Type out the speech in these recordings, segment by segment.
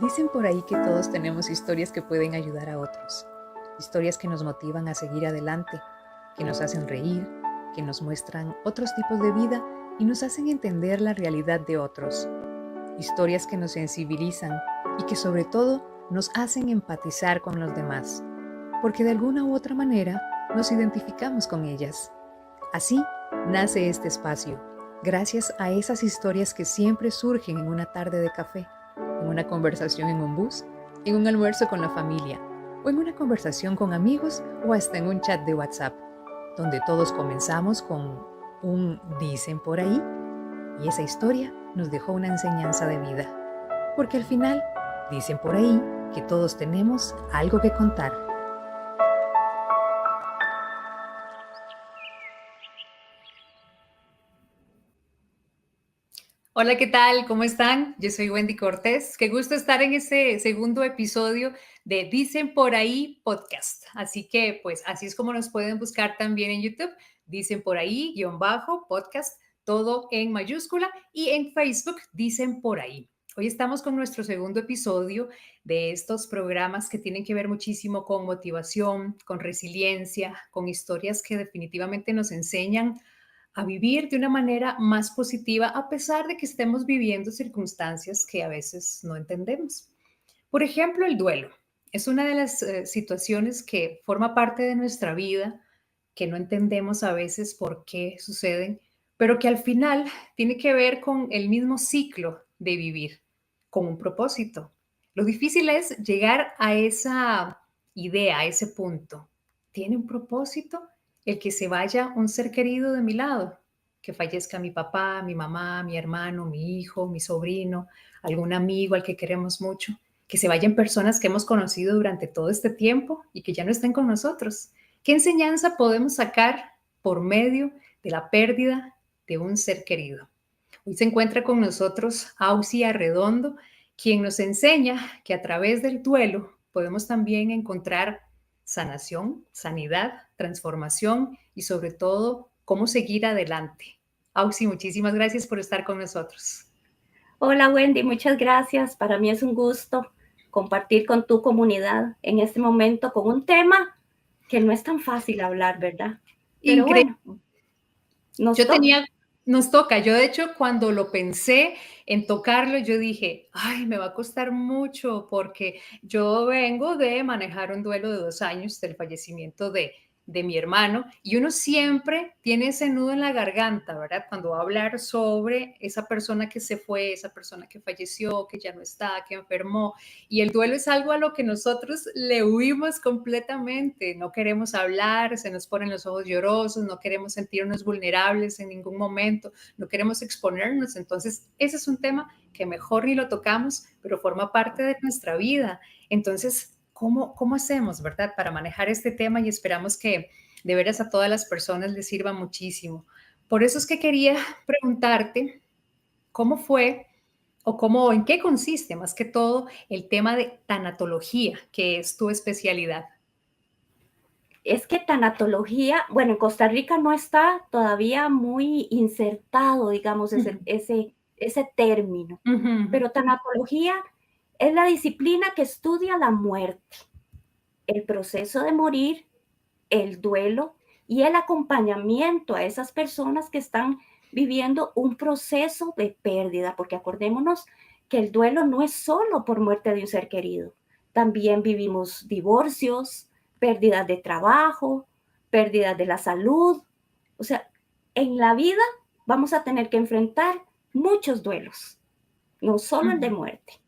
Dicen por ahí que todos tenemos historias que pueden ayudar a otros, historias que nos motivan a seguir adelante, que nos hacen reír, que nos muestran otros tipos de vida y nos hacen entender la realidad de otros, historias que nos sensibilizan y que sobre todo nos hacen empatizar con los demás, porque de alguna u otra manera nos identificamos con ellas. Así nace este espacio, gracias a esas historias que siempre surgen en una tarde de café, en una conversación en un bus, en un almuerzo con la familia, o en una conversación con amigos o hasta en un chat de WhatsApp, donde todos comenzamos con un dicen por ahí y esa historia nos dejó una enseñanza de vida. Porque al final, dicen por ahí que todos tenemos algo que contar. Hola, ¿qué tal? ¿Cómo están? Yo soy Wendy Cortés. Qué gusto estar en este segundo episodio de Dicen por ahí podcast. Así que, pues, así es como nos pueden buscar también en YouTube. Dicen por ahí, podcast, todo en mayúscula. Y en Facebook, Dicen por ahí. Hoy estamos con nuestro segundo episodio de estos programas que tienen que ver muchísimo con motivación, con resiliencia, con historias que definitivamente nos enseñan a vivir de una manera más positiva a pesar de que estemos viviendo circunstancias que a veces no entendemos. Por ejemplo, el duelo es una de las situaciones que forma parte de nuestra vida, que no entendemos a veces por qué suceden, pero que al final tiene que ver con el mismo ciclo de vivir, con un propósito. Lo difícil es llegar a esa idea, a ese punto. ¿Tiene un propósito el que se vaya un ser querido de mi lado? Que fallezca mi papá, mi mamá, mi hermano, mi hijo, mi sobrino, algún amigo al que queremos mucho, que se vayan personas que hemos conocido durante todo este tiempo y que ya no estén con nosotros. ¿Qué enseñanza podemos sacar por medio de la pérdida de un ser querido? Hoy se encuentra con nosotros Auxi Arredondo, quien nos enseña que a través del duelo podemos también encontrar sanación, sanidad, transformación y sobre todo cómo seguir adelante. Auxi, muchísimas gracias por estar con nosotros. Hola Wendy, muchas gracias. Para mí es un gusto compartir con tu comunidad en este momento con un tema que no es tan fácil hablar, ¿verdad? Pero Increíble. bueno, nos Yo toca. tenía, nos toca, yo de hecho cuando lo pensé en tocarlo, yo dije, ay, me va a costar mucho porque yo vengo de manejar un duelo de 2 años del fallecimiento de mi hermano y uno siempre tiene ese nudo en la garganta, ¿verdad? Cuando va a hablar sobre esa persona que se fue, esa persona que falleció, que ya no está, que enfermó. Y el duelo es algo a lo que nosotros le huimos completamente. No queremos hablar, se nos ponen los ojos llorosos, no queremos sentirnos vulnerables en ningún momento, no queremos exponernos. Entonces, ese es un tema que mejor ni lo tocamos, pero forma parte de nuestra vida. Entonces, ¿cómo hacemos, verdad, para manejar este tema? Y esperamos que de veras a todas las personas les sirva muchísimo. Por eso es que quería preguntarte cómo fue o cómo, en qué consiste más que todo el tema de tanatología, que es tu especialidad. Es que tanatología, bueno, en Costa Rica no está todavía muy insertado, digamos, Ujú, ese término, ujú, ujú. pero tanatología es la disciplina que estudia la muerte, el proceso de morir, el duelo y el acompañamiento a esas personas que están viviendo un proceso de pérdida, porque acordémonos que el duelo no es solo por muerte de un ser querido, también vivimos divorcios, pérdidas de trabajo, pérdidas de la salud, o sea, en la vida vamos a tener que enfrentar muchos duelos, no solo el de Ujú. muerte.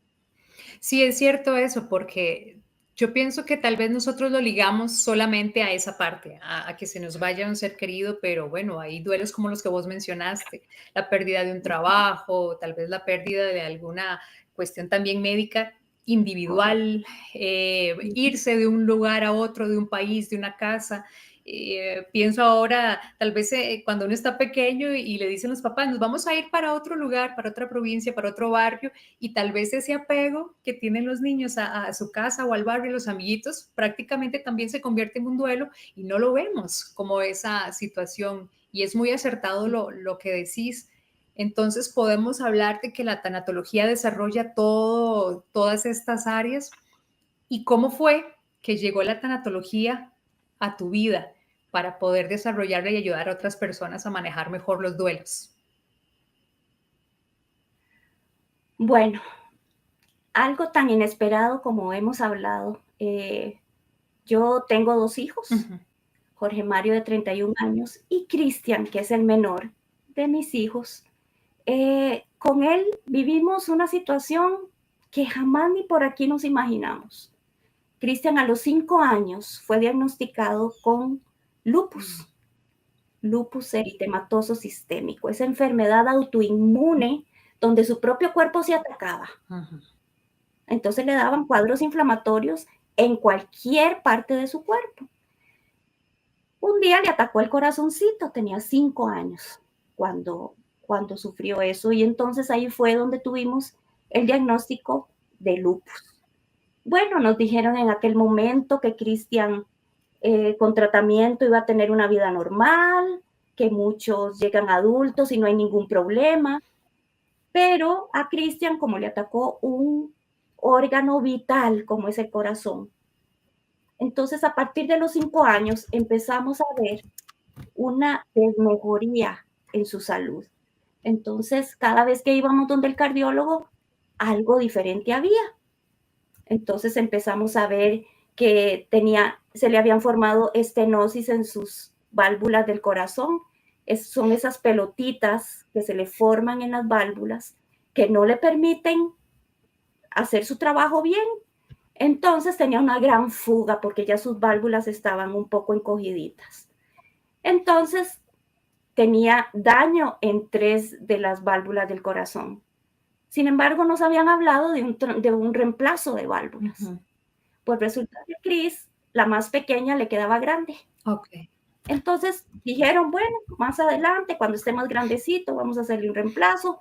Sí, es cierto eso, porque yo pienso que tal vez nosotros lo ligamos solamente a esa parte, a que se nos vaya un ser querido, pero bueno, hay duelos como los que vos mencionaste, la pérdida de un trabajo, tal vez la pérdida de alguna cuestión también médica Correcto. individual, irse de un lugar a otro, de un país, de una casa. Pienso ahora, tal vez cuando uno está pequeño y le dicen los papás, nos vamos a ir para otro lugar, para otra provincia, para otro barrio, y tal vez ese apego que tienen los niños a su casa o al barrio, los amiguitos, prácticamente también se convierte en un duelo y no lo vemos como esa situación. Y es muy acertado lo que decís. Entonces podemos hablar de que la tanatología desarrolla todas estas áreas. ¿Y cómo fue que llegó la tanatología a tu vida para poder desarrollarla y ayudar a otras personas a manejar mejor los duelos? Bueno, algo tan inesperado como hemos hablado. Yo tengo 2 hijos, Ujú. Jorge Mario de 31 años y Cristian, que es el menor de mis hijos. Con él vivimos una situación que jamás ni por aquí nos imaginamos. Cristian a los 5 años fue diagnosticado con lupus, lupus eritematoso sistémico, esa enfermedad autoinmune donde su propio cuerpo se atacaba. Ujú. Entonces le daban cuadros inflamatorios en cualquier parte de su cuerpo. Un día le atacó el corazoncito, tenía 5 años cuando sufrió eso, y entonces ahí fue donde tuvimos el diagnóstico de lupus. Bueno, nos dijeron en aquel momento que Cristian con tratamiento iba a tener una vida normal, que muchos llegan adultos y no hay ningún problema, pero a Cristian, como le atacó un órgano vital como es el corazón, entonces a partir de los 5 años empezamos a ver una desmejoría en su salud. Entonces, cada vez que íbamos donde el cardiólogo, algo diferente había. Entonces empezamos a ver que se le habían formado estenosis en sus válvulas del corazón. Son esas pelotitas que se le forman en las válvulas que no le permiten hacer su trabajo bien. Entonces tenía una gran fuga porque ya sus válvulas estaban un poco encogiditas. Entonces tenía daño en 3 de las válvulas del corazón. Sin embargo, nos habían hablado de un reemplazo de válvulas. Ujú. Pues resulta que Cris, la más pequeña, le quedaba grande. Ok. Entonces dijeron, bueno, más adelante, cuando esté más grandecito, vamos a hacerle un reemplazo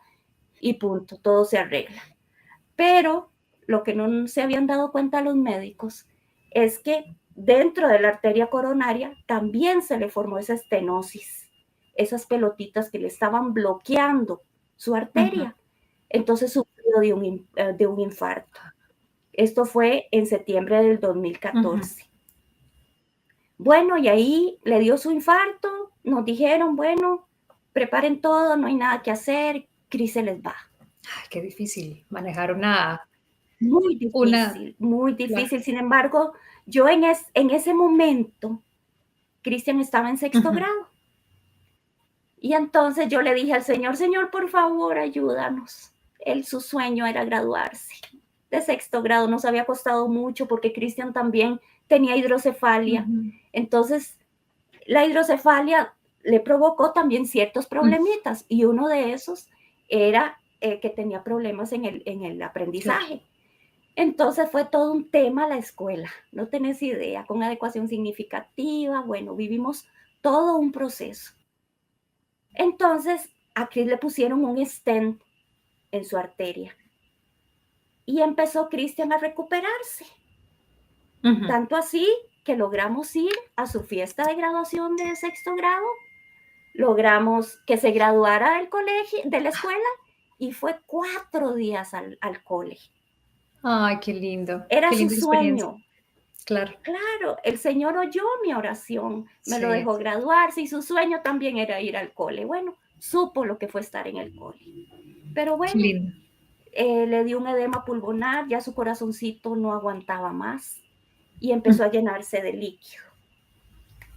y punto, todo se arregla. Pero lo que no se habían dado cuenta los médicos es que dentro de la arteria coronaria también se le formó esa estenosis, esas pelotitas que le estaban bloqueando su arteria. Ujú. Entonces sufrió de un infarto. Esto fue en septiembre del 2014. Ujú. Bueno, y ahí le dio su infarto, nos dijeron, bueno, preparen todo, no hay nada que hacer, Cris se les va. Ay, qué difícil manejar una, Muy una, difícil, muy claro. difícil. Sin embargo, yo en ese momento, Cristian estaba en 6º Ujú. grado. Y entonces yo le dije al Señor, Señor, por favor, ayúdanos. Su sueño era graduarse de 6º grado. Nos había costado mucho porque Cristian también tenía hidrocefalia. Ujú. Entonces, la hidrocefalia le provocó también ciertos Mm. problemitas y uno de esos era que tenía problemas en el Claro. aprendizaje. Entonces fue todo un tema la escuela, no tenés idea, con adecuación significativa, bueno, vivimos todo un proceso. Entonces a Cris le pusieron un stent en su arteria y empezó Cristian a recuperarse. Ujú. Tanto así que logramos ir a su fiesta de graduación de 6º grado, logramos que se graduara del colegio, de la escuela, y fue 4 días al cole. Ay, Era qué su linda experiencia. sueño. Claro. Claro, el Señor oyó mi oración, me lo Sí. dejó graduarse y su sueño también era ir al cole. Bueno, supo lo que fue estar en el cole. Pero Qué bueno, lindo. le dio un edema pulmonar, ya su corazoncito no aguantaba más y Mm. empezó a llenarse de líquido.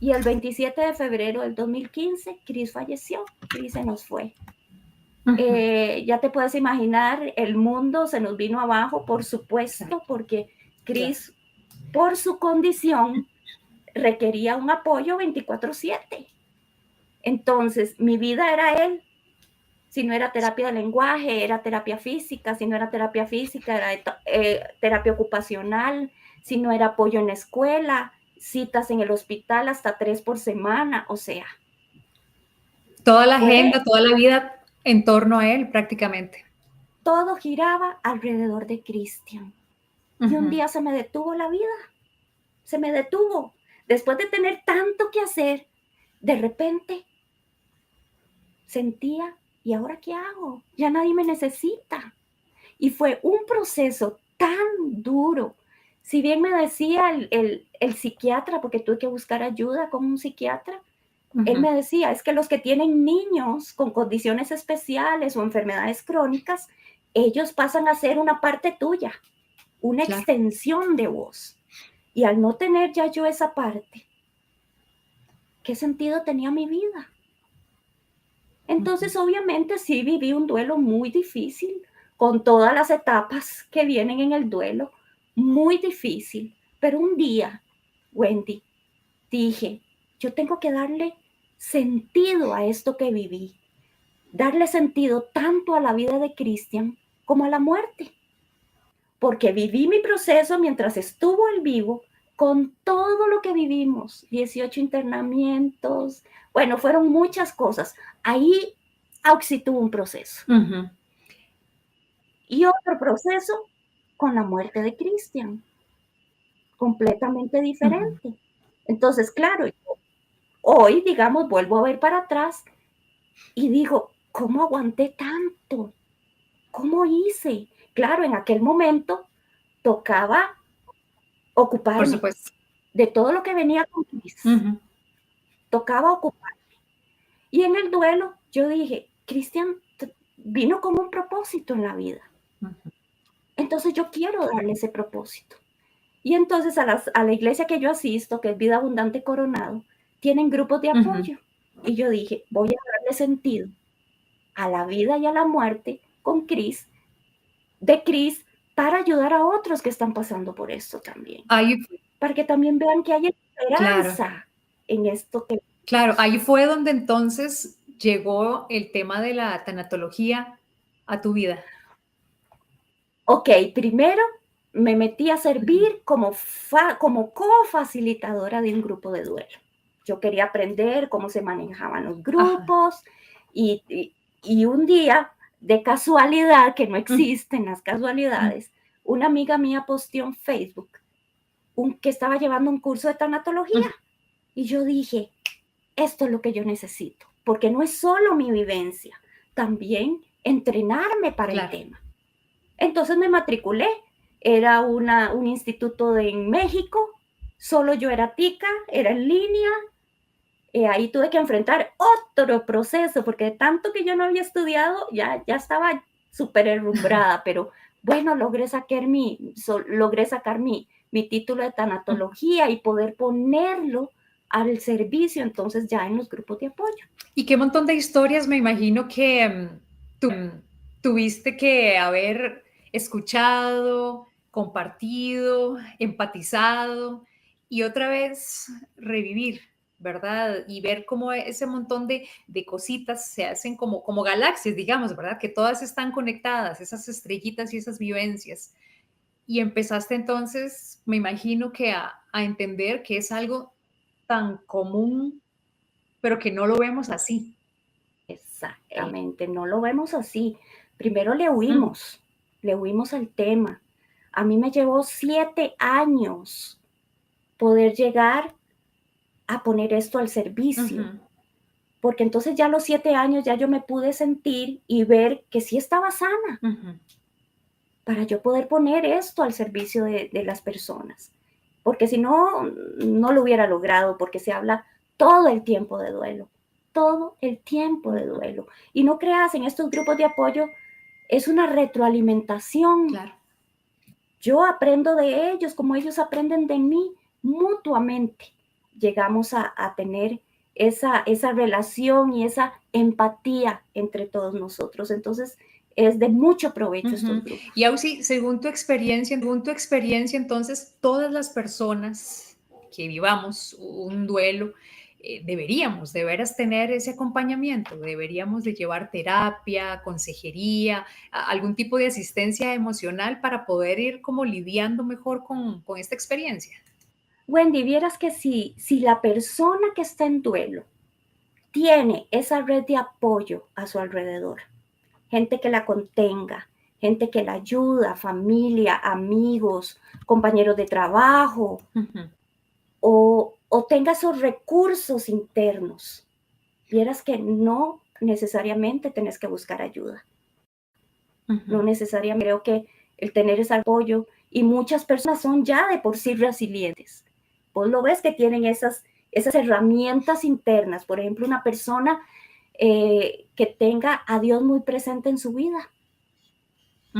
Y el 27 de febrero del 2015, Cris falleció, Cris se nos fue. Ujú. Ya te puedes imaginar, el mundo se nos vino abajo, por Claro, supuesto, porque claro. Cris, por su condición, requería un apoyo 24/7. Entonces, mi vida era él. Si no era terapia de lenguaje, era terapia física. Si no era terapia física, era terapia ocupacional. Si no era apoyo en la escuela, citas en el hospital hasta 3 por semana. O sea, Toda la agenda, fue, toda la vida en torno a él prácticamente. todo giraba alrededor de Cristian. Y un Ujú. día se me detuvo la vida. Se me detuvo. Después de tener tanto que hacer, de repente sentía ¿y ahora qué hago? Ya nadie me necesita. Y fue un proceso tan duro. Si bien me decía el psiquiatra, porque tuve que buscar ayuda con un psiquiatra, él me decía, es que los que tienen niños con condiciones especiales o enfermedades crónicas, ellos pasan a ser una parte tuya, una Claro. extensión de vos. Y al no tener ya yo esa parte, ¿qué sentido tenía mi vida? Entonces, obviamente, sí viví un duelo muy difícil, con todas las etapas que vienen en el duelo, muy difícil. Pero un día, Wendy, dije, yo tengo que darle sentido a esto que viví, darle sentido tanto a la vida de Cristian como a la muerte, porque viví mi proceso mientras estuvo él vivo, con todo lo que vivimos, 18 internamientos, bueno, fueron muchas cosas. Ahí Auxi tuvo un proceso. Y otro proceso con la muerte de Cristian, completamente diferente. Entonces, claro, hoy, digamos, vuelvo a ver para atrás y digo, ¿cómo aguanté tanto? ¿Cómo hice? Claro, en aquel momento tocaba Por ocuparme supuesto. de todo lo que venía con Cris. Tocaba ocuparme. Y en el duelo yo dije, Cristian vino con un propósito en la vida. Entonces yo quiero darle ese propósito. Y entonces a la iglesia que yo asisto, que es Vida Abundante Coronado, tienen grupos de apoyo. Y yo dije, voy a darle sentido a la vida y a la muerte con Cris, de Cris, para ayudar a otros que están pasando por esto también. Para que también vean que hay esperanza en esto que... Claro, ahí fue donde entonces llegó el tema de la tanatología a tu vida. Ok, primero me metí a servir como co-facilitadora de un grupo de duelo. Yo quería aprender cómo se manejaban los grupos y un día, de casualidad, que no existen las casualidades, una amiga mía posteó en Facebook que estaba llevando un curso de tanatología. Y yo dije, esto es lo que yo necesito, porque no es solo mi vivencia, también entrenarme para el tema. Entonces me matriculé, era un instituto en México, solo yo era tica, era en línea, ahí tuve que enfrentar otro proceso, porque de tanto que yo no había estudiado, ya estaba súper herrumbrada, pero bueno, logré sacar mi título de tanatología y poder ponerlo al servicio entonces ya en los grupos de apoyo. Y qué montón de historias me imagino que tuviste que haber escuchado, compartido, empatizado y otra vez revivir, ¿verdad? Y ver cómo ese montón de cositas se hacen como galaxias, digamos, ¿verdad? Que todas están conectadas, esas estrellitas y esas vivencias. Y empezaste entonces, me imagino que a entender que es algo tan común, pero que no lo vemos así. Exactamente, no lo vemos así. Primero le huimos al tema. A mí me llevó 7 años poder llegar a poner esto al servicio. Porque entonces ya a los 7 años ya yo me pude sentir y ver que sí estaba sana. Para yo poder poner esto al servicio de las personas. Porque si no, no lo hubiera logrado, porque se habla todo el tiempo de duelo. Todo el tiempo de duelo. Y no creas, en estos grupos de apoyo es una retroalimentación. Claro. Yo aprendo de ellos como ellos aprenden de mí mutuamente. Llegamos a tener esa relación y esa empatía entre todos nosotros. Entonces, es de mucho provecho estos grupos. Y Auxi, según tu experiencia, entonces, todas las personas que vivamos un duelo, deberíamos de veras tener ese acompañamiento, deberíamos de llevar terapia, consejería, algún tipo de asistencia emocional para poder ir como lidiando mejor con esta experiencia. Wendy, vieras que si la persona que está en duelo tiene esa red de apoyo a su alrededor, gente que la contenga, gente que la ayuda, familia, amigos, compañeros de trabajo, o tenga esos recursos internos, vieras que no necesariamente tenés que buscar ayuda. Ujú. No necesariamente creo que el tener ese apoyo, y muchas personas son ya de por sí resilientes. Vos lo ves que tienen esas herramientas internas. Por ejemplo, una persona que tenga a Dios muy presente en su vida.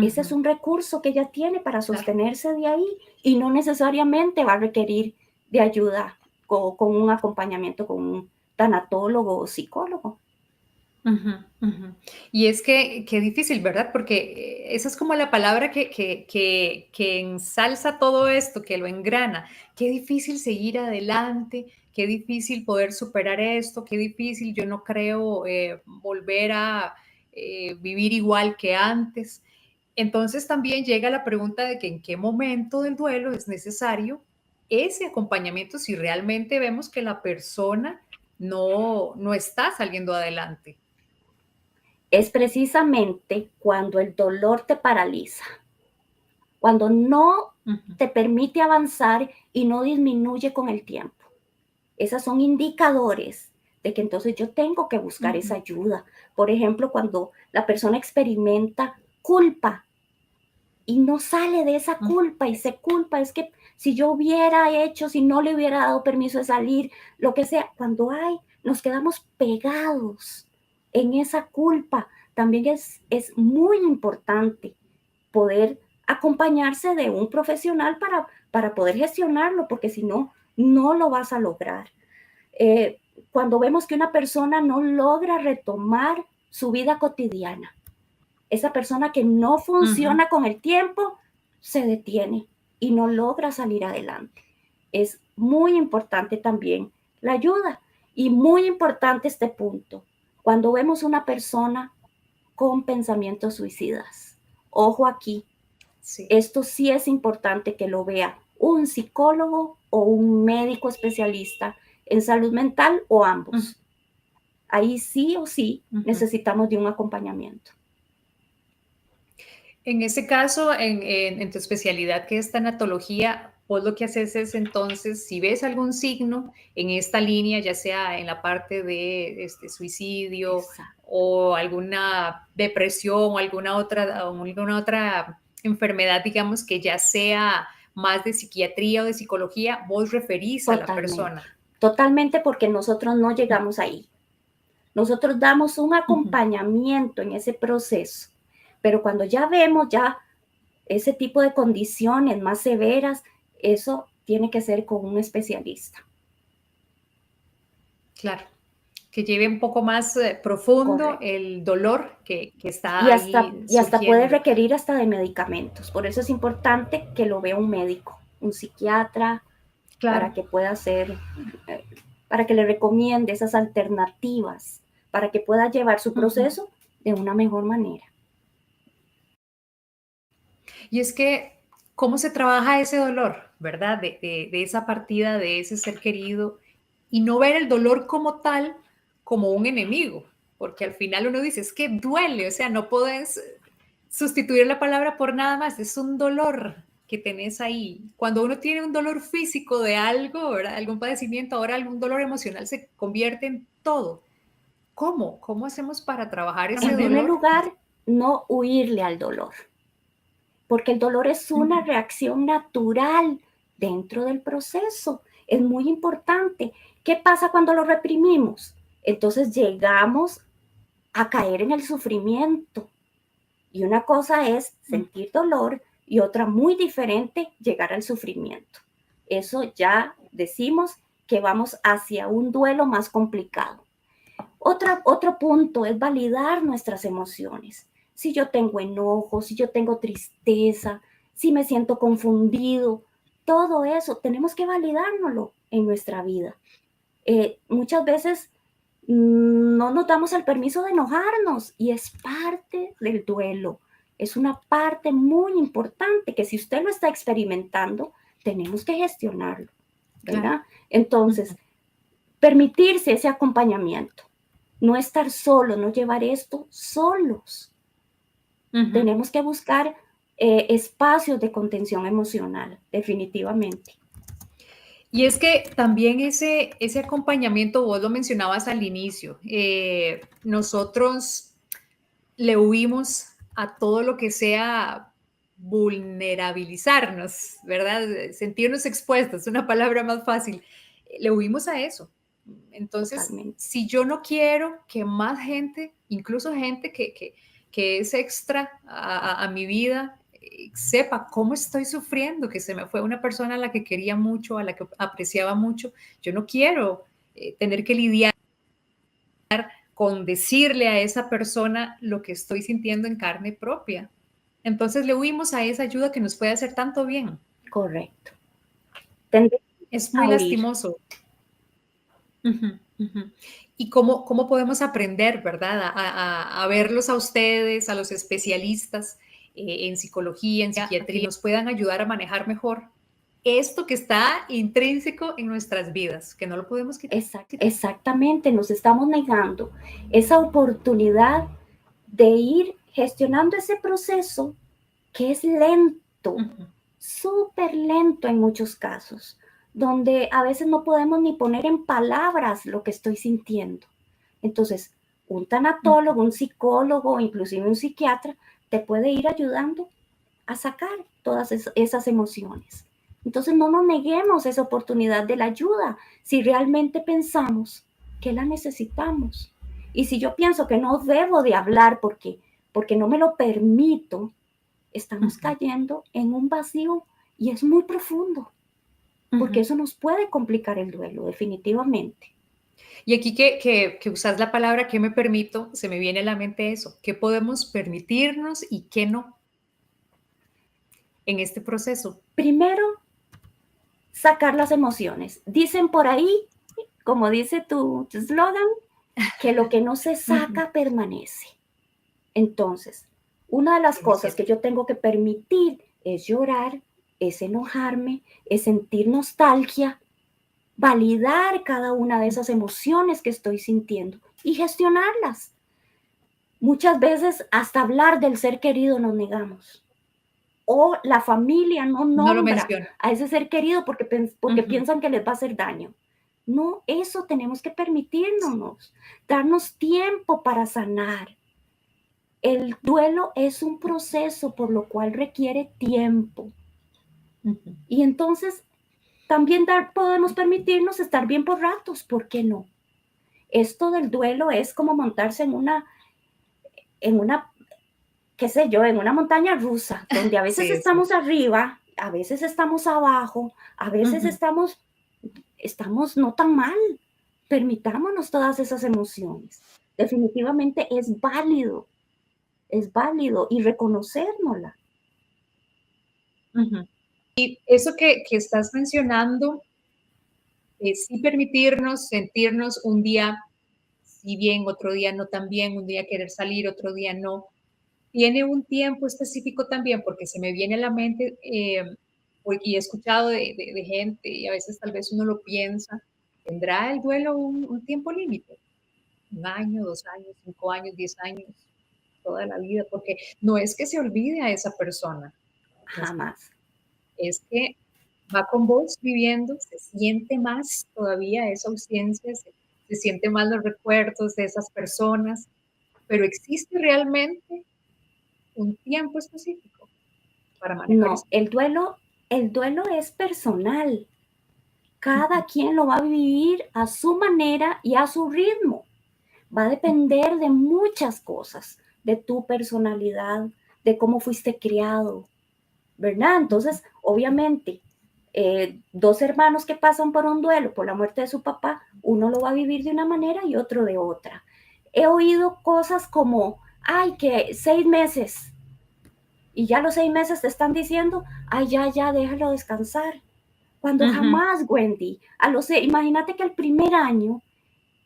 Ese es un recurso que ella tiene para sostenerse de ahí y no necesariamente va a requerir de ayuda con un acompañamiento con un tanatólogo o psicólogo. Ujú, ujú. Y es que qué difícil, ¿verdad? Porque esa es como la palabra que ensalza todo esto, que lo engrana. Qué difícil seguir adelante, qué difícil poder superar esto, qué difícil, yo no creo volver a vivir igual que antes. Entonces también llega la pregunta de que en qué momento del duelo es necesario ese acompañamiento si realmente vemos que la persona no está saliendo adelante. Es precisamente cuando el dolor te paraliza, cuando no Ujú, te permite avanzar y no disminuye con el tiempo. Esos son indicadores de que entonces yo tengo que buscar esa ujú, ayuda. Por ejemplo, cuando la persona experimenta culpa y no sale de esa ujú, culpa y se culpa, es que si yo hubiera hecho, si no le hubiera dado permiso de salir, lo que sea, cuando nos quedamos pegados en esa culpa, también es muy importante poder acompañarse de un profesional para poder gestionarlo, porque si no, no lo vas a lograr. Eh, Cuando vemos que una persona no logra retomar su vida cotidiana, esa persona que no ujú. funciona con el tiempo, se detiene y no logra salir adelante. Es muy importante también la ayuda y muy importante este punto. Cuando vemos una persona con pensamientos suicidas, ojo aquí, Sí. esto sí es importante que lo vea un psicólogo o un médico especialista en salud mental o Ujú, ambos. Ahí sí o sí ujú. necesitamos de un acompañamiento. En ese caso, en tu especialidad que es tanatología, vos lo que haces es entonces, si ves algún signo en esta línea, ya sea en la parte de suicidio Exacto. o alguna depresión o alguna otra enfermedad, digamos, que ya sea más de psiquiatría o de psicología, vos referís a la Totalmente. persona. Totalmente porque nosotros no llegamos ahí. Nosotros damos un Ujú, acompañamiento en ese proceso, pero cuando ya vemos ya ese tipo de condiciones más severas, eso tiene que ser con un especialista. claro, que lleve un poco más profundo Correcto. el dolor que está ahí Y hasta puede surgiendo. requerir hasta de medicamentos. Por eso es importante que lo vea un médico, un psiquiatra, para Claro. que pueda hacer, eh, para que le recomiende esas alternativas, para que pueda llevar su Ujú. proceso de una mejor manera. Y es que, ¿cómo se trabaja ese dolor, verdad? De esa partida de ese ser querido y no ver el dolor como tal, como un enemigo, porque al final uno dice, es que duele, o sea, no puedes sustituir la palabra por nada más, es un dolor que tenés ahí. Cuando uno tiene un dolor físico de algo, ¿verdad? Algún padecimiento, ahora algún dolor emocional se convierte en todo. ¿Cómo? ¿Cómo hacemos para trabajar ese En primer dolor? lugar, no huirle al dolor, porque el dolor es una Ujú, reacción natural dentro del proceso. Es muy importante. ¿Qué pasa cuando lo reprimimos? Entonces llegamos a caer en el sufrimiento. Y una cosa es ujú. sentir dolor y otra muy diferente, llegar al sufrimiento. Eso ya decimos que vamos hacia un duelo más complicado. Otro punto es validar nuestras emociones. Si yo tengo enojo, si yo tengo tristeza, si me siento confundido, todo eso tenemos que validárnoslo en nuestra vida. Muchas veces no nos damos el permiso de enojarnos y es parte del duelo. Es una parte muy importante que si usted lo está experimentando, tenemos que gestionarlo, Claro. ¿verdad? Entonces, permitirse ese acompañamiento, no estar solo, no llevar esto solos. Ujú. Tenemos que buscar espacios de contención emocional, definitivamente. Y es que también ese acompañamiento, vos lo mencionabas al inicio, nosotros le huimos a todo lo que sea vulnerabilizarnos, ¿verdad? Sentirnos expuestos, una palabra más fácil. Le huimos a eso. Entonces, Totalmente. si yo no quiero que más gente, incluso gente que es extra a mi vida, sepa cómo estoy sufriendo, que se me fue una persona a la que quería mucho, a la que apreciaba mucho, yo no quiero tener que lidiar con decirle a esa persona lo que estoy sintiendo en carne propia. Entonces le huimos a esa ayuda que nos puede hacer tanto bien. Correcto. Tendemos Es muy a huir. lastimoso. Ujú, ujú. Y cómo podemos aprender, ¿verdad? A verlos a ustedes, a los especialistas en psicología, en psiquiatría, que nos puedan ayudar a manejar mejor esto que está intrínseco en nuestras vidas, que no lo podemos quitar. Exactamente, nos estamos negando esa oportunidad de ir gestionando ese proceso que es lento, Ujú, súper lento en muchos casos, donde a veces no podemos ni poner en palabras lo que estoy sintiendo. Entonces, un ujú, tanatólogo, un psicólogo, inclusive un psiquiatra, te puede ir ayudando a sacar todas esas emociones. Entonces, no nos neguemos esa oportunidad de la ayuda si realmente pensamos que la necesitamos. Y si yo pienso que no debo de hablar porque no me lo permito, estamos ujú, cayendo en un vacío y es muy profundo, porque ujú. eso nos puede complicar el duelo, definitivamente. Y aquí que usas la palabra que me permito, se me viene a la mente eso, qué podemos permitirnos y qué no en este proceso. Primero, sacar las emociones. Dicen por ahí, como dice tu eslogan, que lo que no se Ujú, saca permanece. Entonces, una de las es muy cosas que cierto. yo tengo que permitir es llorar, es enojarme, es sentir nostalgia, validar cada una de esas emociones que estoy sintiendo y gestionarlas. Muchas veces hasta hablar del ser querido nos negamos. O la familia no No lo nombra menciono. a ese ser querido porque Ujú, piensan que les va a hacer daño. No, eso tenemos que permitirnos, darnos tiempo para sanar. El duelo es un proceso por lo cual requiere tiempo. ujú, Y entonces también podemos permitirnos estar bien por ratos, ¿por qué no? Esto del duelo es como montarse en una, qué sé yo, en una montaña rusa, donde a veces sí, es cierto. estamos arriba, a veces estamos abajo, a veces Ujú, estamos no tan mal. Permitámonos todas esas emociones. Definitivamente es válido y reconocérnosla. ujú. Eso que estás mencionando, sí permitirnos sentirnos un día sí bien, otro día no tan bien, un día querer salir, otro día no. Tiene un tiempo específico también, porque se me viene a la mente, y he escuchado de gente, y a veces tal vez uno lo piensa, ¿tendrá el duelo un tiempo límite? ¿Un año, 2 años, 5 años, 10 años, toda la vida? Porque no es que se olvide a esa persona, no Jamás. es que va con vos viviendo, se siente más todavía esa ausencia, se siente más los recuerdos de esas personas, pero ¿existe realmente un tiempo específico para manejar No, eso? el duelo es personal. Ujú, Cada quien lo va a vivir a su manera y a su ritmo. Va a ujú, depender de muchas cosas, de tu personalidad, de cómo fuiste criado, ¿verdad? ujú, Entonces, obviamente, dos hermanos que pasan por un duelo por la muerte de su papá, uno lo va a vivir de una manera y otro de otra. He oído cosas como, ay, que 6 meses, y ya los 6 meses te están diciendo, ay, ya, ya, déjalo descansar. Cuando ujú, jamás, Wendy, imagínate que el primer año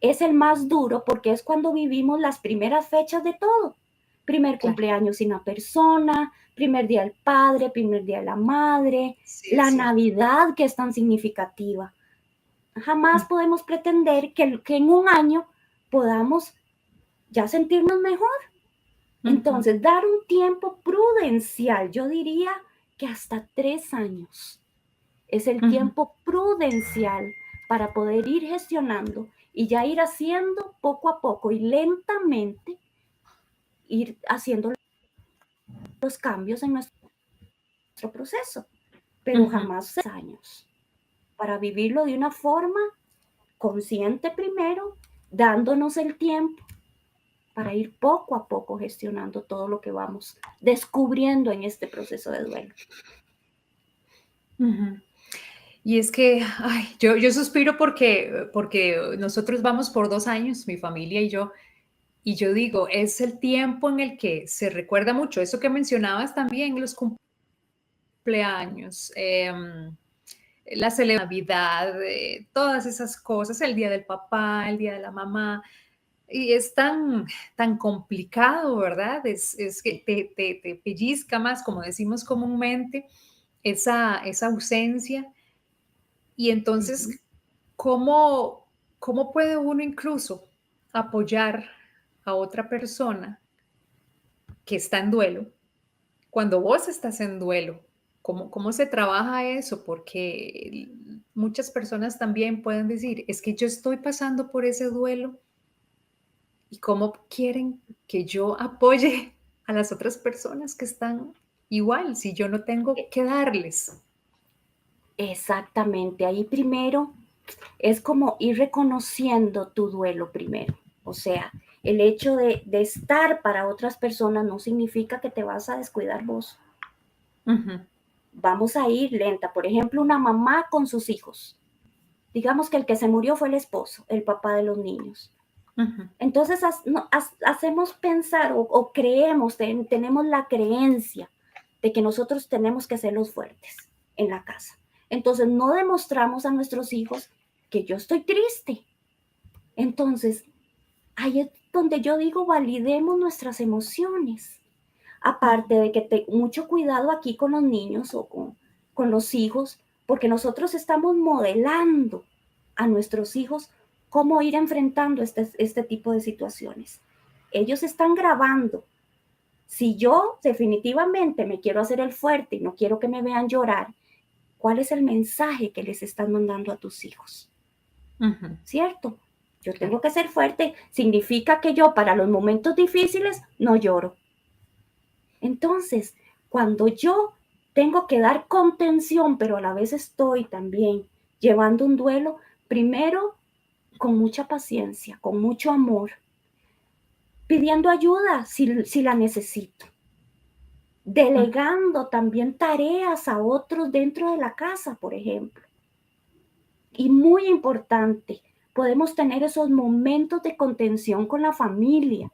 es el más duro porque es cuando vivimos las primeras fechas de todo. Primer claro, cumpleaños sin una persona, primer día del padre, primer día de la madre, sí, es la cierto. Navidad que es tan significativa. Jamás Ujú, podemos pretender que en un año podamos ya sentirnos mejor. ujú, Entonces, dar un tiempo prudencial, yo diría que hasta 3 años es el tiempo prudencial para poder ir gestionando y ya ir haciendo poco a poco y lentamente ir haciendo los cambios en nuestro proceso, pero jamás 6 años, para vivirlo de una forma consciente primero, dándonos el tiempo para ir poco a poco gestionando todo lo que vamos descubriendo en este proceso de duelo. Y es que, ay, yo suspiro porque nosotros vamos por 2 años, mi familia y yo digo, es el tiempo en el que se recuerda mucho, eso que mencionabas también, los cumpleaños, la Navidad, todas esas cosas, el día del papá, el día de la mamá, y es tan complicado, ¿verdad? Es que te pellizca más, como decimos comúnmente, esa ausencia. Y entonces, ¿cómo puede uno incluso apoyar a otra persona que está en duelo cuando vos estás en duelo? ¿Cómo se trabaja eso? Porque muchas personas también pueden decir, es que yo estoy pasando por ese duelo y cómo quieren que yo apoye a las otras personas que están igual si yo no tengo que darles. Exactamente, ahí primero es como ir reconociendo tu duelo primero. O sea, el hecho de estar para otras personas no significa que te vas a descuidar vos. Vamos a ir lenta. Por ejemplo, una mamá con sus hijos. Digamos que el que se murió fue el esposo, el papá de los niños. Entonces hacemos pensar o creemos, tenemos la creencia de que nosotros tenemos que ser los fuertes en la casa. Entonces no demostramos a nuestros hijos que yo estoy triste. Entonces, ahí es donde yo digo, validemos nuestras emociones. Aparte de que mucho cuidado aquí con los niños o con los hijos, porque nosotros estamos modelando a nuestros hijos cómo ir enfrentando este tipo de situaciones. Ellos están grabando. Si yo definitivamente me quiero hacer el fuerte y no quiero que me vean llorar, ¿cuál es el mensaje que les están mandando a tus hijos? ¿Cierto? Yo tengo que ser fuerte. Significa que yo para los momentos difíciles no lloro. Entonces, cuando yo tengo que dar contención, pero a la vez estoy también llevando un duelo, primero con mucha paciencia, con mucho amor, pidiendo ayuda si la necesito, delegando también tareas a otros dentro de la casa, por ejemplo. Y muy importante, podemos tener esos momentos de contención con la familia,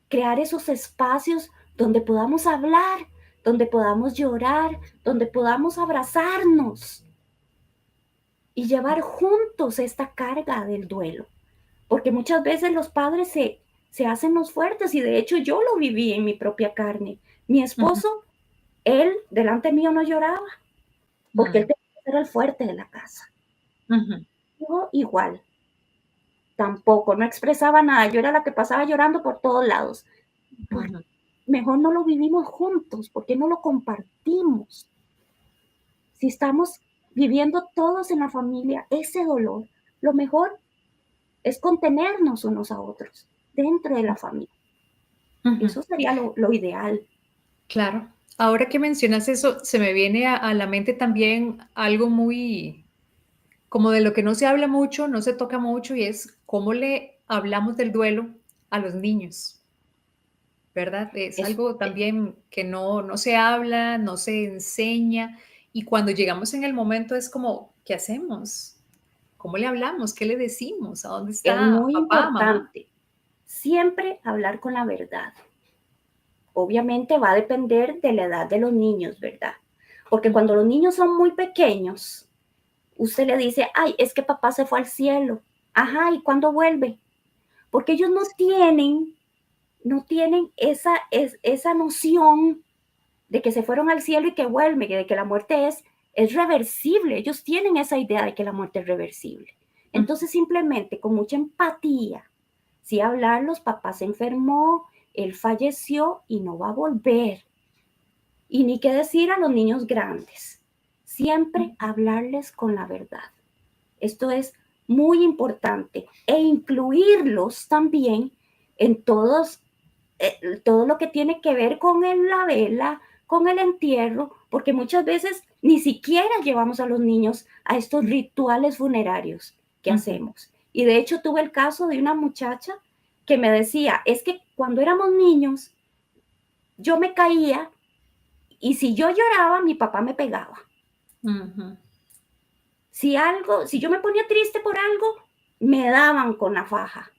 crear esos espacios donde podamos hablar, donde podamos llorar, donde podamos abrazarnos y llevar juntos esta carga del duelo. Porque muchas veces los padres se hacen los fuertes y de hecho yo lo viví en mi propia carne. Mi esposo, él delante mío no lloraba porque él tenía que ser el fuerte de la casa. Yo igual, tampoco, no expresaba nada. Yo era la que pasaba llorando por todos lados. Mejor no lo vivimos juntos, porque no lo compartimos. Si estamos viviendo todos en la familia ese dolor, lo mejor es contenernos unos a otros dentro de la familia. Eso sería lo ideal. Claro. Ahora que mencionas eso, se me viene a la mente también algo muy como de lo que no se habla mucho, no se toca mucho, y es cómo le hablamos del duelo a los niños, ¿verdad? Es Es, algo también que no se habla, no se enseña, y cuando llegamos en el momento es como, ¿qué hacemos? ¿Cómo le hablamos? ¿Qué le decimos? ¿A dónde es está muy papá, mamá? importante siempre hablar con la verdad. Obviamente va a depender de la edad de los niños, ¿verdad? Porque cuando los niños son muy pequeños, usted le dice, ay, es que papá se fue al cielo. Ajá, ¿y cuándo vuelve? Porque ellos no tienen esa noción de que se fueron al cielo y que vuelven, de que la muerte es reversible. Ellos tienen esa idea de que la muerte es reversible. Entonces, simplemente con mucha empatía, sí hablarlos, papá se enfermó, él falleció y no va a volver. Y ni qué decir a los niños grandes. siempre hablarles con la verdad. Esto es muy importante e incluirlos también en todo lo que tiene que ver con la vela, con el entierro, porque muchas veces ni siquiera llevamos a los niños a estos rituales funerarios que hacemos. Y de hecho tuve el caso de una muchacha que me decía, es que cuando éramos niños, yo me caía y si yo lloraba, mi papá me pegaba. Si yo me ponía triste por algo, me daban con la faja.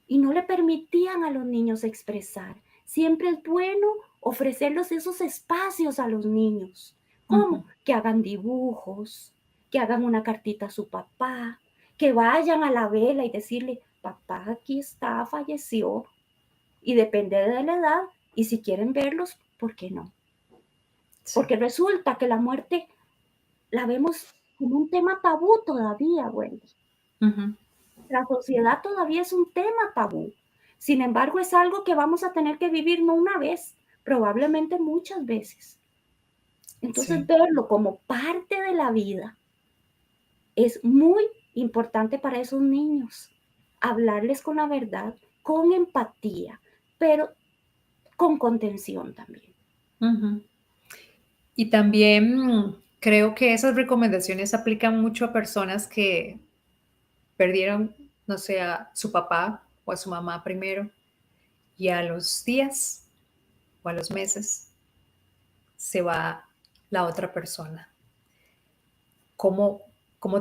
Y no le permitían a los niños expresar. Siempre es bueno ofrecerles esos espacios a los niños. ¿Cómo? Que hagan dibujos, que hagan una cartita a su papá, que vayan a la vela y decirle, papá aquí está, falleció. Y depende de la edad, y si quieren verlos, ¿por qué no? Sí. Porque resulta que la muerte la vemos como un tema tabú todavía, Wendy. La sociedad todavía es un tema tabú. Sin embargo, es algo que vamos a tener que vivir no una vez, probablemente muchas veces. Entonces, sí, verlo como parte de la vida es muy importante para esos niños. Hablarles con la verdad, con empatía, pero con contención también. Y también creo que esas recomendaciones aplican mucho a personas que perdieron, no sé, a su papá o a su mamá primero, y a los días o a los meses se va la otra persona. ¿Cómo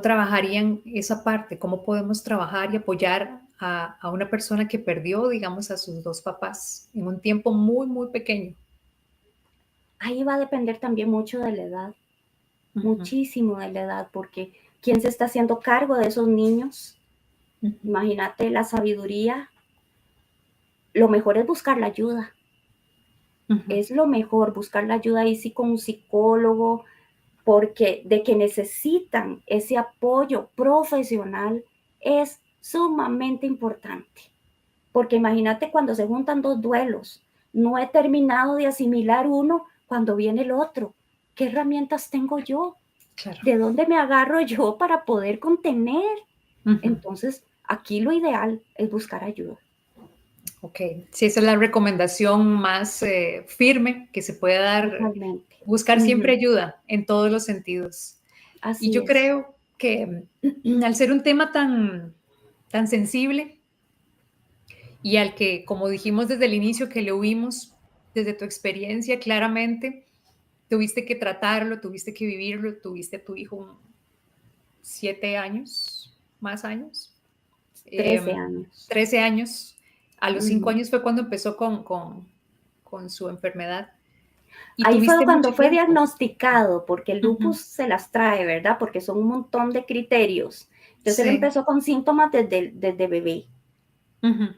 trabajarían esa parte? ¿Cómo podemos trabajar y apoyar a una persona que perdió, digamos, a sus dos papás en un tiempo muy, muy pequeño? Ahí va a depender también mucho de la edad, muchísimo de la edad, porque ¿quién se está haciendo cargo de esos niños? Imagínate la sabiduría. Lo mejor es buscar la ayuda. Es lo mejor buscar la ayuda ahí sí con un psicólogo, porque de que necesitan ese apoyo profesional es sumamente importante. Porque imagínate cuando se juntan dos duelos, no he terminado de asimilar uno cuando viene el otro. ¿Qué herramientas tengo yo? Claro. ¿De dónde me agarro yo para poder contener? Entonces, aquí lo ideal es buscar ayuda. Ok, sí, esa es la recomendación más firme que se puede dar. Totalmente. Buscar siempre ayuda en todos los sentidos. Así y yo es. Creo que al ser un tema tan sensible y al que, como dijimos desde el inicio, que le huimos, desde tu experiencia claramente, tuviste que tratarlo, tuviste que vivirlo, tuviste a tu hijo 7 años, más años. 13 años. 13 años. A los 5 años fue cuando empezó con su enfermedad. Y ahí fue cuando fue tiempo. Diagnosticado, porque el lupus se las trae, ¿verdad? Porque son un montón de criterios. Entonces él empezó con síntomas desde bebé.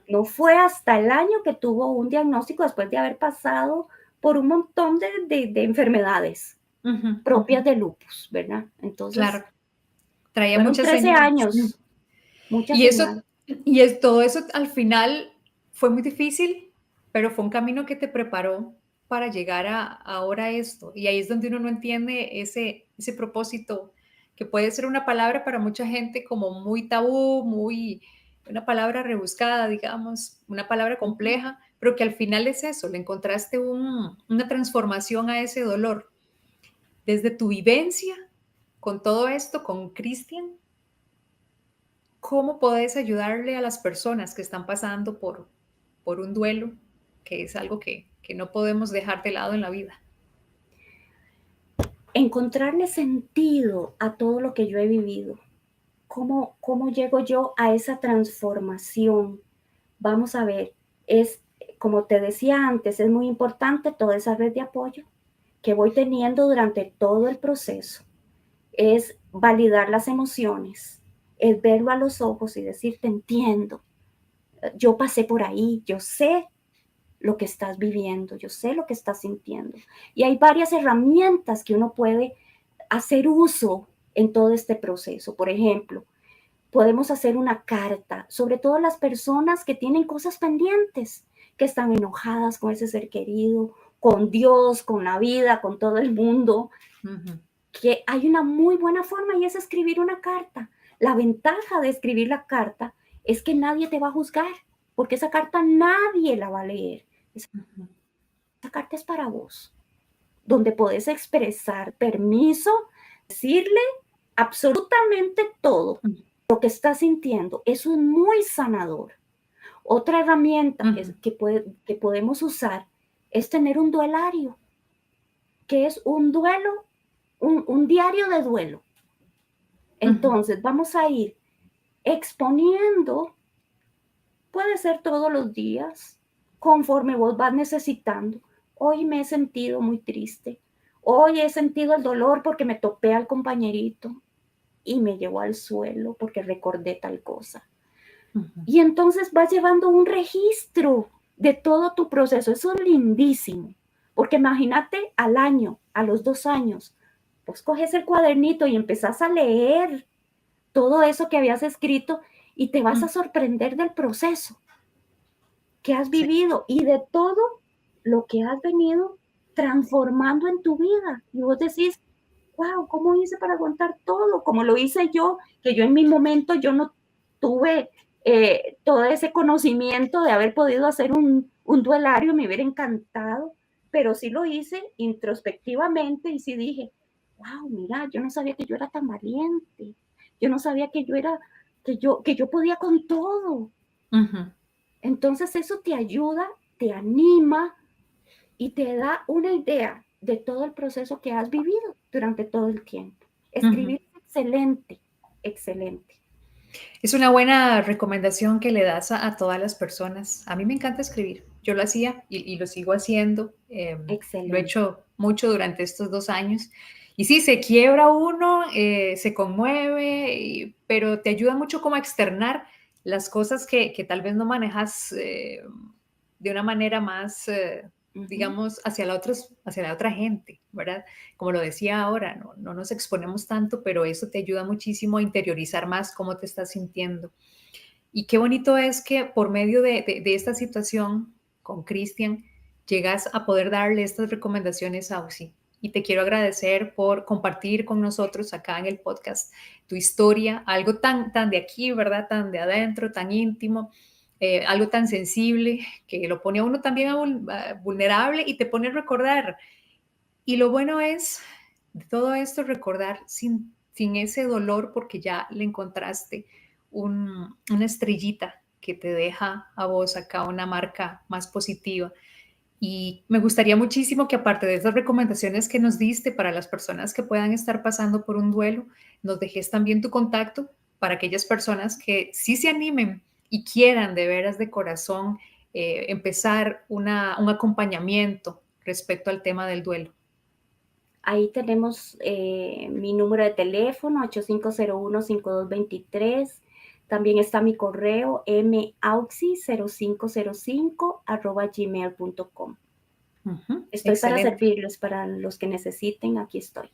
No fue hasta el año que tuvo un diagnóstico después de haber pasado por un montón de enfermedades propias de lupus, ¿verdad? Entonces, claro, traía fueron muchas 13 señales. años. Muchas Y señales. Todo eso al final fue muy difícil, pero fue un camino que te preparó para llegar a ahora esto. Y ahí es donde uno no entiende ese propósito, que puede ser una palabra para mucha gente como muy tabú, una palabra rebuscada, digamos, una palabra compleja, pero que al final es eso, le encontraste una transformación a ese dolor. Desde tu vivencia con todo esto, con Cristian, ¿cómo puedes ayudarle a las personas que están pasando por un duelo, que es algo que no podemos dejar de lado en la vida? Encontrarle sentido a todo lo que yo he vivido. ¿Cómo llego yo a esa transformación? Vamos a ver, como te decía antes, es muy importante toda esa red de apoyo que voy teniendo durante todo el proceso. Es validar las emociones, es verlo a los ojos y decir, te entiendo, yo pasé por ahí, yo sé lo que estás viviendo, yo sé lo que estás sintiendo. Y hay varias herramientas que uno puede hacer uso en todo este proceso. Por ejemplo, podemos hacer una carta, sobre todo las personas que tienen cosas pendientes, que están enojadas con ese ser querido, con Dios, con la vida, con todo el mundo, que hay una muy buena forma y es escribir una carta. La ventaja de escribir la carta es que nadie te va a juzgar, porque esa carta nadie la va a leer. Esa carta es para vos, donde podés expresar permiso, decirle absolutamente todo lo que estás sintiendo. Eso es muy sanador. Otra herramienta que podemos usar es tener un duelario, que es un duelo, un diario de duelo. Entonces vamos a ir exponiendo, puede ser todos los días, conforme vos vas necesitando. Hoy me he sentido muy triste. Hoy he sentido el dolor porque me topé al compañerito y me llevó al suelo porque recordé tal cosa. Y entonces vas llevando un registro de todo tu proceso. Eso es lindísimo. Porque imagínate al año, a los 2 años, pues coges el cuadernito y empezás a leer todo eso que habías escrito y te vas a sorprender del proceso que has vivido y de todo lo que has venido transformando en tu vida. Y vos decís, wow, ¿cómo hice para aguantar todo? Como lo hice yo, que yo en mi momento yo no tuve todo ese conocimiento de haber podido hacer un duelario, me hubiera encantado, pero sí lo hice introspectivamente y sí dije, wow, mira, yo no sabía que yo era tan valiente, yo no sabía que yo podía con todo. Entonces eso te ayuda, te anima y te da una idea de todo el proceso que has vivido durante todo el tiempo. Escribir es excelente, excelente. Es una buena recomendación que le das a todas las personas. A mí me encanta escribir. Yo lo hacía y lo sigo haciendo. Lo he hecho mucho durante estos 2 años. Y sí, se quiebra uno, se conmueve, pero te ayuda mucho como a externar las cosas que tal vez no manejas de una manera más, digamos, hacia la otra gente, ¿verdad? Como lo decía ahora, no nos exponemos tanto, pero eso te ayuda muchísimo a interiorizar más cómo te estás sintiendo. Y qué bonito es que por medio de esta situación con Cristian, llegas a poder darle estas recomendaciones a Auxi. Y te quiero agradecer por compartir con nosotros acá en el podcast tu historia, algo tan de aquí, ¿verdad? Tan de adentro, tan íntimo, algo tan sensible que lo pone a uno también vulnerable y te pone a recordar. Y lo bueno es de todo esto recordar sin ese dolor porque ya le encontraste una estrellita que te deja a vos acá una marca más positiva. Y me gustaría muchísimo que aparte de esas recomendaciones que nos diste para las personas que puedan estar pasando por un duelo, nos dejes también tu contacto para aquellas personas que sí se animen y quieran de veras de corazón empezar un acompañamiento respecto al tema del duelo. Ahí tenemos mi número de teléfono, 8501-5223. También está mi correo, mauxi0505@gmail.com. Estoy Excelente. para servirles, para los que necesiten, aquí estoy.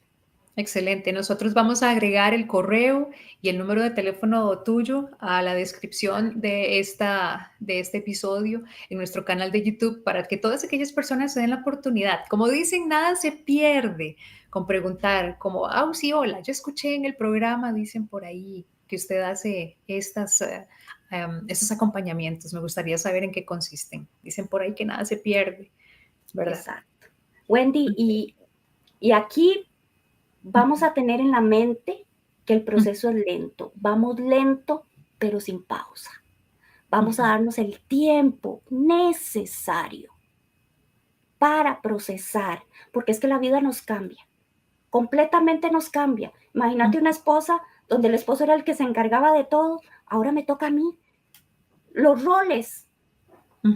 Excelente. Nosotros vamos a agregar el correo y el número de teléfono tuyo a la descripción de este episodio en nuestro canal de YouTube para que todas aquellas personas se den la oportunidad. Como dicen, nada se pierde con preguntar, como, sí, hola, yo escuché en el programa, dicen por ahí que usted hace estos acompañamientos. Me gustaría saber en qué consisten. Dicen por ahí que nada se pierde, ¿verdad? Exacto. Wendy, y aquí vamos a tener en la mente que el proceso es lento. Vamos lento, pero sin pausa. Vamos a darnos el tiempo necesario para procesar, porque es que la vida nos cambia, completamente nos cambia. Imagínate una esposa donde el esposo era el que se encargaba de todo, ahora me toca a mí. Los roles,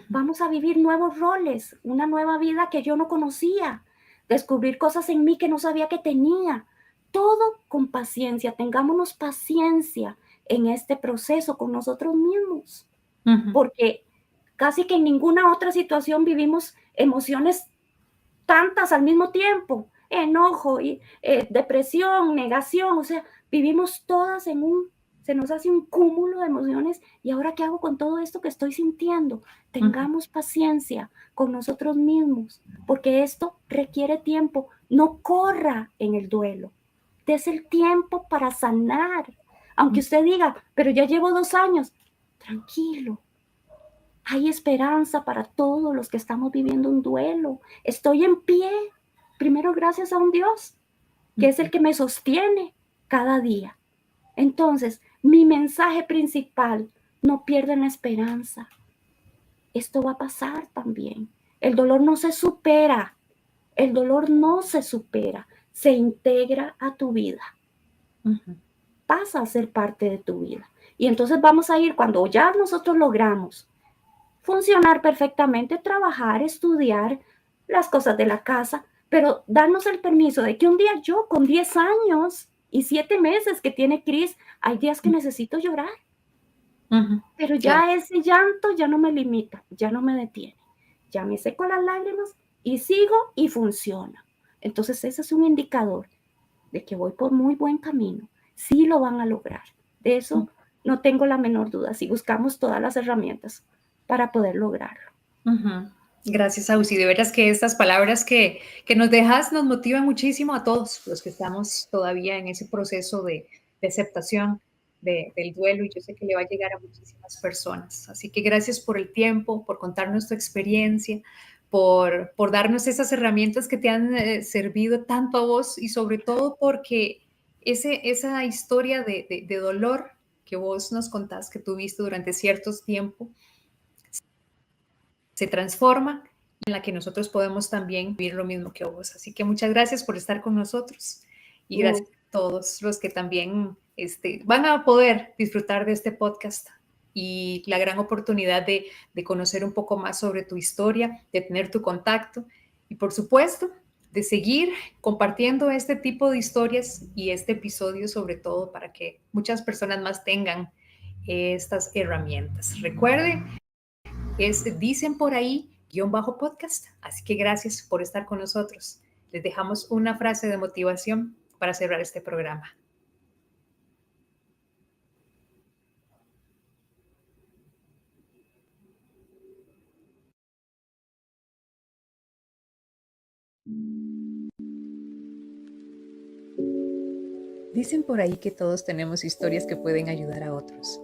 vamos a vivir nuevos roles, una nueva vida que yo no conocía, descubrir cosas en mí que no sabía que tenía. Todo con paciencia, tengámonos paciencia en este proceso con nosotros mismos, porque casi que en ninguna otra situación vivimos emociones tantas al mismo tiempo, enojo, y, depresión, negación, o sea, vivimos todas en un se nos hace un cúmulo de emociones y ahora qué hago con todo esto que estoy sintiendo. Tengamos paciencia con nosotros mismos, porque esto requiere tiempo. No corra en el duelo. Des el tiempo para sanar. Aunque usted diga, pero ya llevo 2 años, tranquilo. Hay esperanza para todos los que estamos viviendo un duelo. Estoy en pie, primero gracias a un Dios, que es el que me sostiene cada día. Entonces, mi mensaje principal, no pierdan la esperanza. Esto va a pasar también. El dolor no se supera. El dolor no se supera. Se integra a tu vida. Pasa a ser parte de tu vida. Y entonces vamos a ir, cuando ya nosotros logramos funcionar perfectamente, trabajar, estudiar las cosas de la casa, pero darnos el permiso de que un día yo con 10 años y 7 meses que tiene Cris, hay días que necesito llorar. Pero ya ese llanto ya no me limita, ya no me detiene. Ya me seco las lágrimas y sigo y funciona. Entonces ese es un indicador de que voy por muy buen camino. Sí lo van a lograr. De eso no tengo la menor duda. Si buscamos todas las herramientas para poder lograrlo. Gracias, Ausi. De veras que estas palabras que nos dejas nos motivan muchísimo a todos los que estamos todavía en ese proceso de aceptación del duelo, y yo sé que le va a llegar a muchísimas personas. Así que gracias por el tiempo, por contarnos tu experiencia, por darnos esas herramientas que te han servido tanto a vos, y sobre todo porque esa historia de dolor que vos nos contás que tuviste durante ciertos tiempos se transforma, en la que nosotros podemos también vivir lo mismo que vos. Así que muchas gracias por estar con nosotros, y gracias a todos los que también van a poder disfrutar de este podcast y la gran oportunidad de conocer un poco más sobre tu historia, de tener tu contacto y, por supuesto, de seguir compartiendo este tipo de historias y este episodio, sobre todo para que muchas personas más tengan estas herramientas. Recuerden, Dicen por ahí _podcast. Así que gracias por estar con nosotros. Les dejamos una frase de motivación para cerrar este programa. Dicen por ahí que todos tenemos historias que pueden ayudar a otros.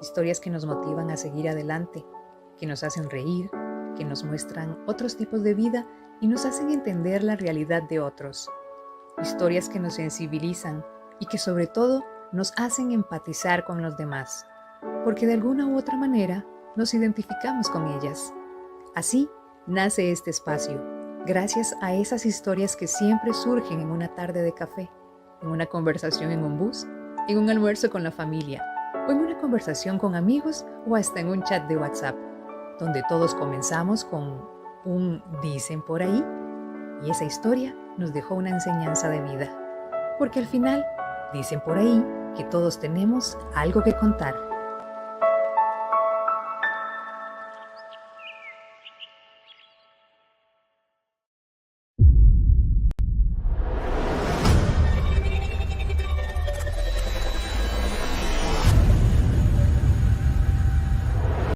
Historias que nos motivan a seguir adelante, que nos hacen reír, que nos muestran otros tipos de vida y nos hacen entender la realidad de otros. Historias que nos sensibilizan y que sobre todo nos hacen empatizar con los demás, porque de alguna u otra manera nos identificamos con ellas. Así nace este espacio, gracias a esas historias que siempre surgen en una tarde de café, en una conversación en un bus, en un almuerzo con la familia, o en una conversación con amigos, o hasta en un chat de WhatsApp, donde todos comenzamos con un dicen por ahí, y esa historia nos dejó una enseñanza de vida. Porque al final, dicen por ahí que todos tenemos algo que contar.